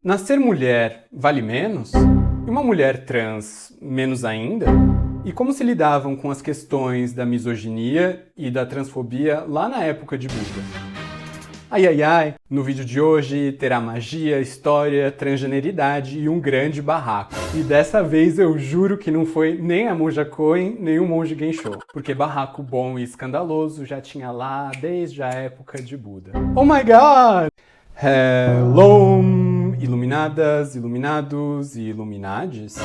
Nascer mulher vale menos? E uma mulher trans menos ainda? E como se lidavam com as questões da misoginia e da transfobia lá na época de Buda? Ai ai ai, no vídeo de hoje terá magia, história, transgeneridade e um grande barraco. E dessa vez eu juro que não foi nem a monja Coen, nem o monge Gensho, porque barraco bom e escandaloso já tinha lá desde a época de Buda. Oh my god! Hello, iluminadas, iluminados e iluminades?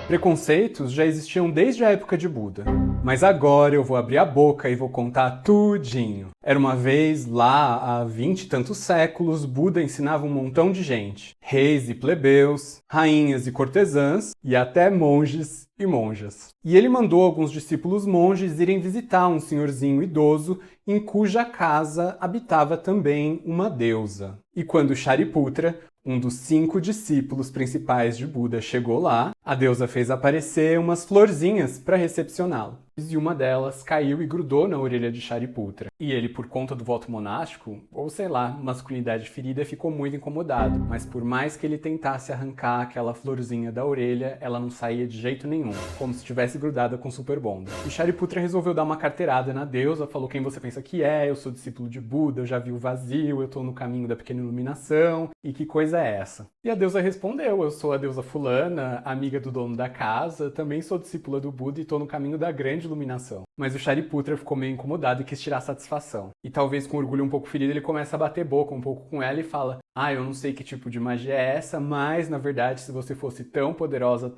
Preconceitos já existiam desde a época de Buda, mas agora eu vou abrir a boca e vou contar tudinho. Era uma vez, lá há 20 e tantos séculos, Buda ensinava um montão de gente, reis e plebeus, rainhas e cortesãs, e até monges e monjas. E ele mandou alguns discípulos monges irem visitar um senhorzinho idoso em cuja casa habitava também uma deusa. E quando Shariputra, um dos 5 discípulos principais de Buda, chegou lá, a deusa fez aparecer umas florzinhas para recepcioná-lo. E uma delas caiu e grudou na orelha de Shariputra. E ele, por conta do voto monástico, ou sei lá, masculinidade ferida, ficou muito incomodado. Mas por mais que ele tentasse arrancar aquela florzinha da orelha, ela não saía de jeito nenhum, como se estivesse grudada com super bonder. E Shariputra resolveu dar uma carteirada na deusa, falou: quem você pensa que é? Eu sou discípulo de Buda, eu já vi o vazio, eu tô no caminho da pequena iluminação, e que coisa é essa? E a deusa respondeu: eu sou a deusa fulana, amiga do dono da casa, também sou discípula do Buda e tô no caminho da grande iluminação. Mas o Shariputra ficou meio incomodado e quis tirar satisfação. E talvez com orgulho um pouco ferido ele começa a bater boca um pouco com ela e fala: eu não sei que tipo de magia é essa, mas na verdade se você fosse tão poderosa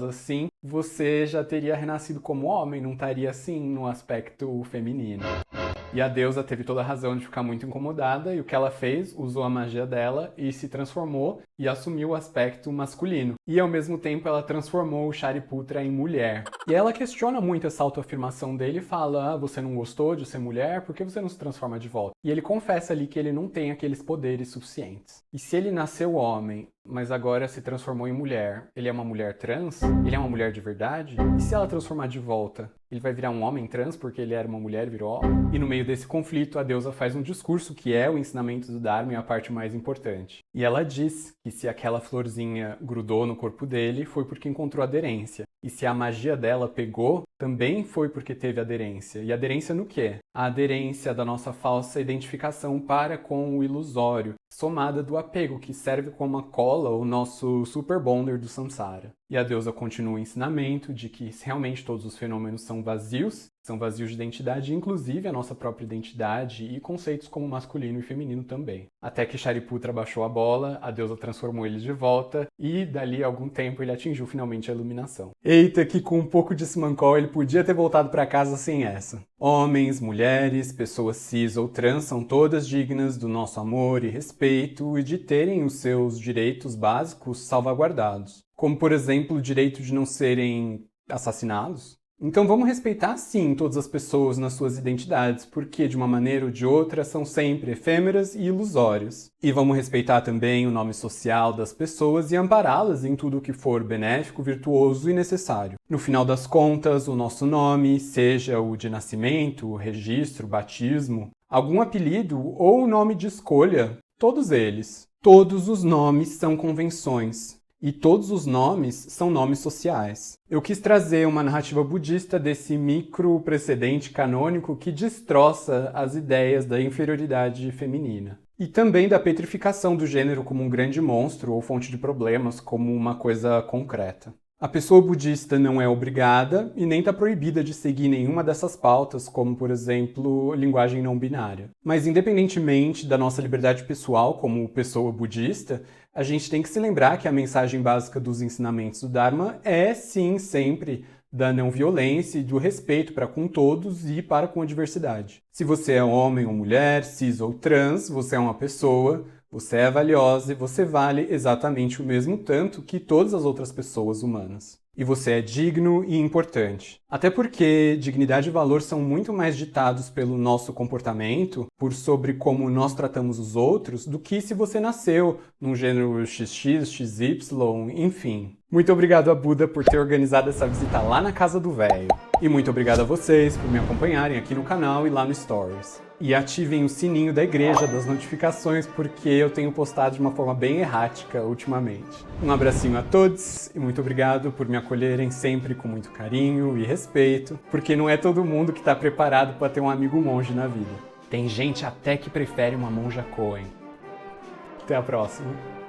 assim, você já teria renascido como homem, não estaria assim no aspecto feminino. E a deusa teve toda a razão de ficar muito incomodada, e o que ela fez? Usou a magia dela e se transformou e assumiu o aspecto masculino. E ao mesmo tempo ela transformou o Shariputra em mulher. E ela questiona muito essa autoafirmação dele e fala: você não gostou de ser mulher? Por que você não se transforma de volta? E ele confessa ali que ele não tem aqueles poderes suficientes. E se ele nasceu homem, mas agora se transformou em mulher, ele é uma mulher trans? Ele é uma mulher de verdade? E se ela transformar de volta, ele vai virar um homem trans porque ele era uma mulher e virou homem? E no meio desse conflito, a deusa faz um discurso que é o ensinamento do Dharma e a parte mais importante. E ela diz que se aquela florzinha grudou no corpo dele, foi porque encontrou aderência. E se a magia dela pegou, também foi porque teve aderência. E aderência no quê? A aderência da nossa falsa identificação para com o ilusório, somada do apego, que serve como uma cola, o nosso super bonder do samsara. E a deusa continua o ensinamento de que realmente todos os fenômenos são vazios de identidade, inclusive a nossa própria identidade e conceitos como masculino e feminino também. Até que Shariputra baixou a bola, a deusa transformou ele de volta e dali a algum tempo ele atingiu finalmente a iluminação. Eita, que com um pouco de Simancol ele podia ter voltado para casa sem essa. Homens, mulheres, pessoas cis ou trans são todas dignas do nosso amor e respeito e de terem os seus direitos básicos salvaguardados. Como, por exemplo, o direito de não serem assassinados. Então vamos respeitar, sim, todas as pessoas nas suas identidades, porque de uma maneira ou de outra são sempre efêmeras e ilusórias. E vamos respeitar também o nome social das pessoas e ampará-las em tudo o que for benéfico, virtuoso e necessário. No final das contas, o nosso nome, seja o de nascimento, o registro, batismo, algum apelido ou nome de escolha, todos eles. Todos os nomes são convenções. E todos os nomes são nomes sociais. Eu quis trazer uma narrativa budista desse micro precedente canônico que destroça as ideias da inferioridade feminina. E também da petrificação do gênero como um grande monstro ou fonte de problemas como uma coisa concreta. A pessoa budista não é obrigada e nem está proibida de seguir nenhuma dessas pautas, como, por exemplo, linguagem não binária. Mas, independentemente da nossa liberdade pessoal como pessoa budista, a gente tem que se lembrar que a mensagem básica dos ensinamentos do Dharma é, sim, sempre da não violência e do respeito para com todos e para com a diversidade. Se você é homem ou mulher, cis ou trans, você é uma pessoa, você é valiosa e você vale exatamente o mesmo tanto que todas as outras pessoas humanas. E você é digno e importante. Até porque dignidade e valor são muito mais ditados pelo nosso comportamento, por sobre como nós tratamos os outros, do que se você nasceu num gênero XX, XY, enfim. Muito obrigado a Buda por ter organizado essa visita lá na casa do véio. E muito obrigado a vocês por me acompanharem aqui no canal e lá no Stories. E ativem o sininho da igreja das notificações porque eu tenho postado de uma forma bem errática ultimamente. Um abracinho a todos e muito obrigado por me acolherem sempre com muito carinho e respeito, porque não é todo mundo que está preparado para ter um amigo monge na vida. Tem gente até que prefere uma monja Coen. Até a próxima.